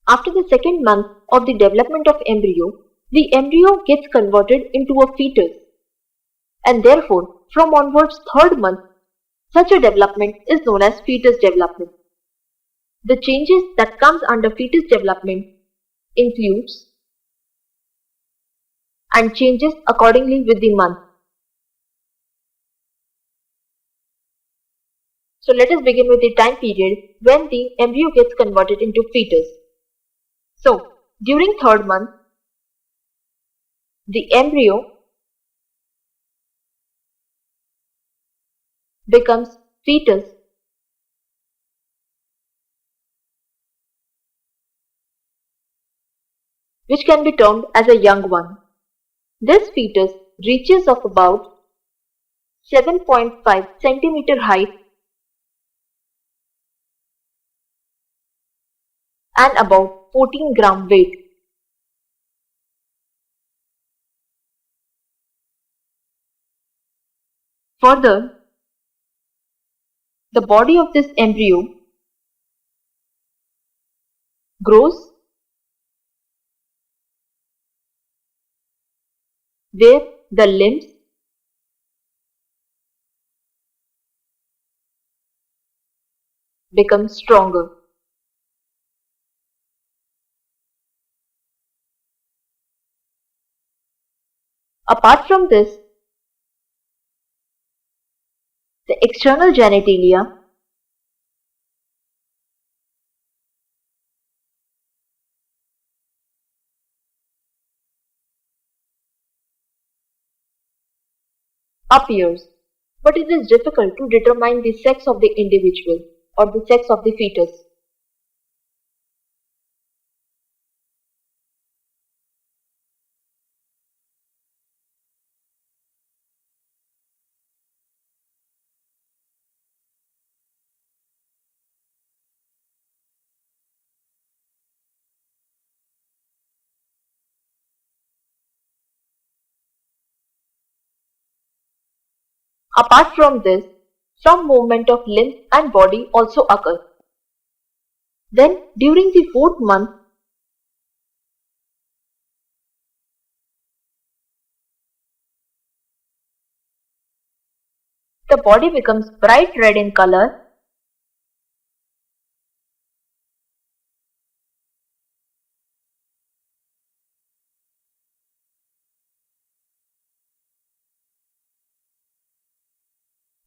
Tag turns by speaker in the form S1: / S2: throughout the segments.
S1: After the second month of the development of embryo, the embryo gets converted into a fetus, and therefore from onwards third month, such a development is known as fetus development. The changes that comes under fetus development includes and changes accordingly with the month. So let us begin with the time period when the embryo gets converted into fetus. So during third month, the embryo becomes fetus which can be termed as a young one. This fetus reaches of about 7.5 centimeter height and about 14 gram weight. Further, the body of this embryo grows where the limbs become stronger. Apart from this, the external genitalia appears, but it is difficult to determine the sex of the individual or the sex of the fetus. Apart from this, some movement of limbs and body also occurs. Then, during the fourth month, the body becomes bright red in color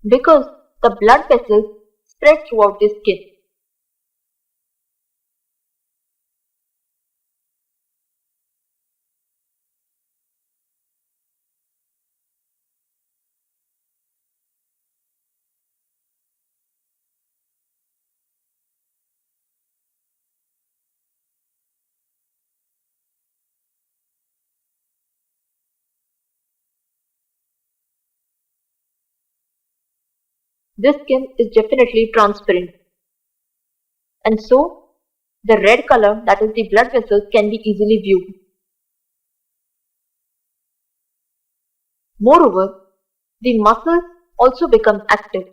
S1: because the blood vessels spread throughout the skin. This skin is definitely transparent, and so the red color, that is the blood vessels, can be easily viewed. Moreover, the muscles also become active.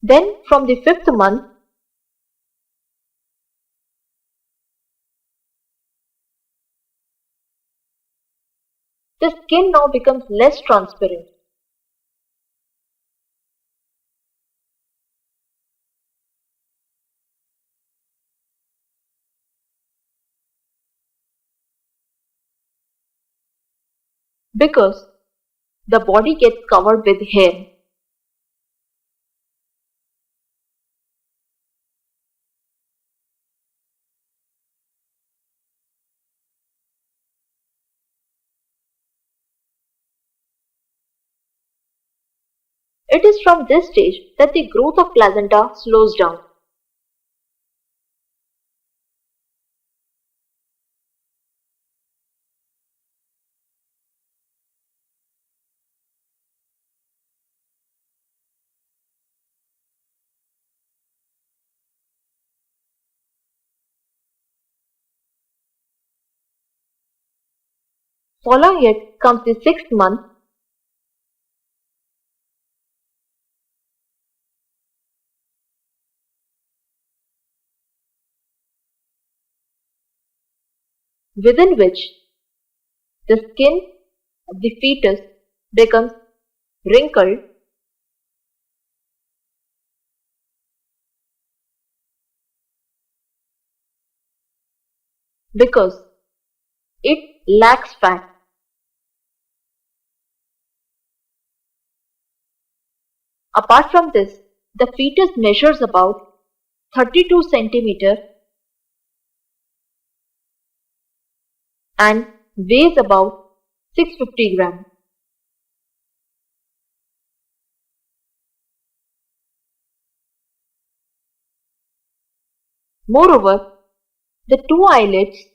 S1: Then from the fifth month, the skin now becomes less transparent. Because the body gets covered with hair. It is from this stage that the growth of placenta slows down. Following it comes the sixth month, within which the skin of the fetus becomes wrinkled because it lacks fat. Apart from this, the fetus measures about 32 centimeter and weighs about 650 grams. Moreover, the two eyelids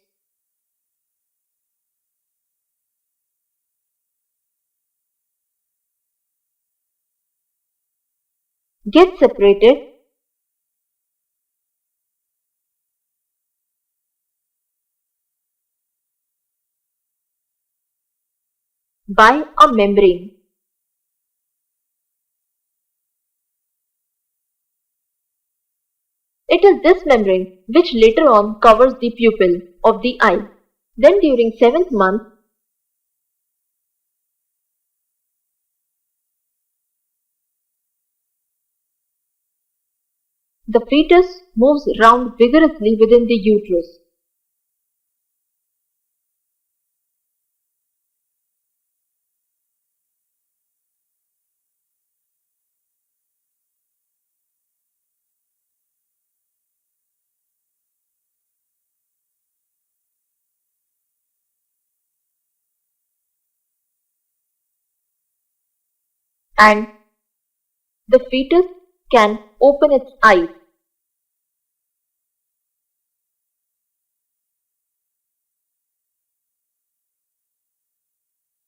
S1: get separated by a membrane. It is this membrane which later on covers the pupil of the eye. Then during 7th month, the fetus moves round vigorously within the uterus. And the fetus can open its eyes.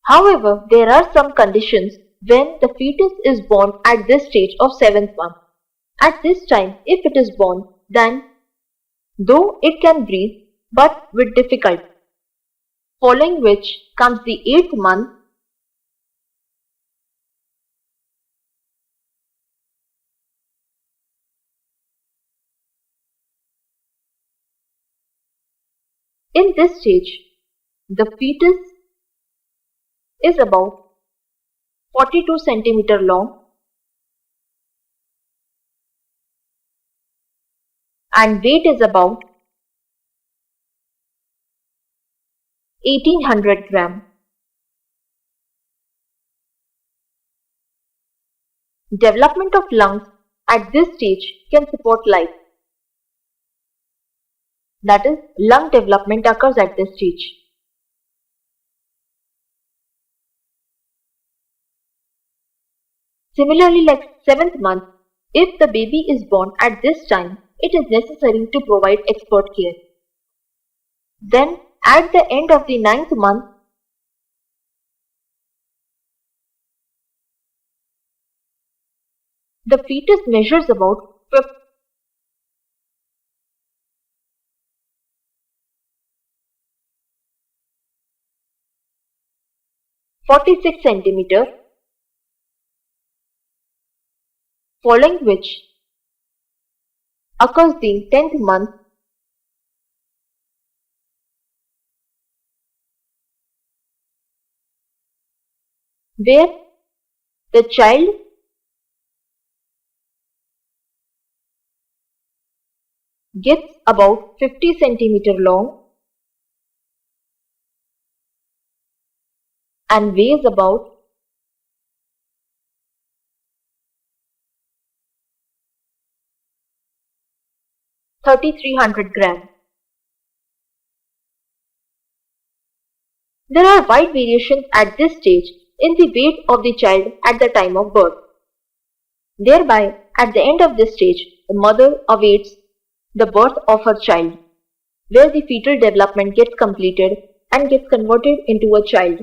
S1: However, there are some conditions when the fetus is born at this stage of 7th month. At this time, if it is born, then though it can breathe, but with difficulty, following which comes the 8th month, in this stage, the fetus is about 42 centimeter long and weight is about 1800 gram. Development of lungs at this stage can support life. That is, lung development occurs at this stage. Similarly, like 7th month, if the baby is born at this time, it is necessary to provide expert care. Then, at the end of the 9th month, the fetus measures about 46 centimeter, following which occurs the 10th month, where the child gets about 50 centimeter long and weighs about 3300 grams. There are wide variations at this stage in the weight of the child at the time of birth. Thereby, at the end of this stage, the mother awaits the birth of her child, where the fetal development gets completed and gets converted into a child.